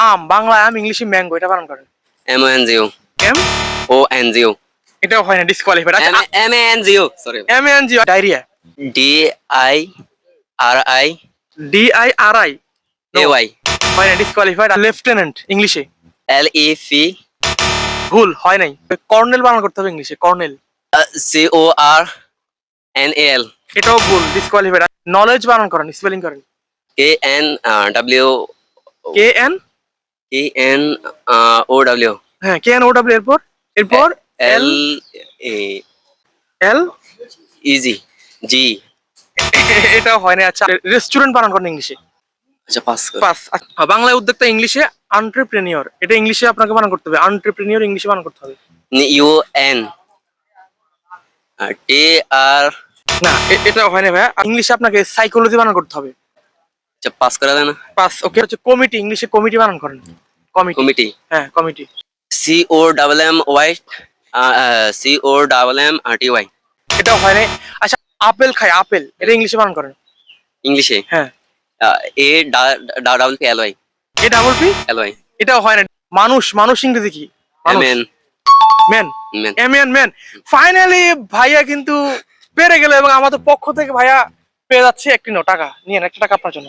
আম, বাংলা আম, ইংলিশে ম্যাঙ্গো, এটা বানান করেন। MANGO. M, ONGO. এটাও হয় না, ডিসকোয়ালিফাইড। আচ্ছা, MANGO. Sorry. M N G, diarrhoea. DIRIAY. DIRI, no, হয় না, ডিসকোয়ালিফাইড। লেফটেন্যান্ট ইংলিশে LEF. ভুল, হয় নাই। কর্নেল বানান করতে হবে ইংলিশে, কর্নেল। CORNAL. এটাও ভুল, ডিসকোয়ালিফাইড। নলেজ বানান করেন, স্পেলিং করেন। KN, KNOW. হ্যাঁ, KNOW, এরপর এরপর এল, এল, EG. G. এটাও হয় না। আচ্ছা, রেস্টুরেন্ট বানান করেন ইংলিশে। আচ্ছা, পাস কর। পাস। বাংলায় উদ্যোক্তা ইংলিশে এন্টারপ্রেনিয়র, এটা ইংলিশে আপনাকে বানান করতে হবে। এন্টারপ্রেনিয়র ইংলিশে বানান করতে হবে। UN. TR. না, এটাও হয় না ভাইয়া। ইংলিশে আপনাকে সাইকোলজি বানান করতে হবে। আচ্ছা, পাস করা যায় না? পাস। ওকে, হচ্ছে কমিটি, ইংলিশে কমিটি বানান করেন। Committee, committee. হ্যাঁ, কমিটি। COMMY. এটাও হয় না। আচ্ছা, আপেল খায়, আপেল, এটা ইংলিশে বানান করেন। ইংলিশে হ্যাঁ, APPLY. এ ডাবল পি, এটাও হয় না। মানুষ, মানুষ ইংরেজি কি? মানুষ, MN. Man, man. Man. Finally ভাইয়া কিন্তু পেরে গেল, এবং আমাদের পক্ষ থেকে ভাইয়া পেয়ে যাচ্ছে একটি টাকা। নিয়ে একটা টাকা আপনার জন্য।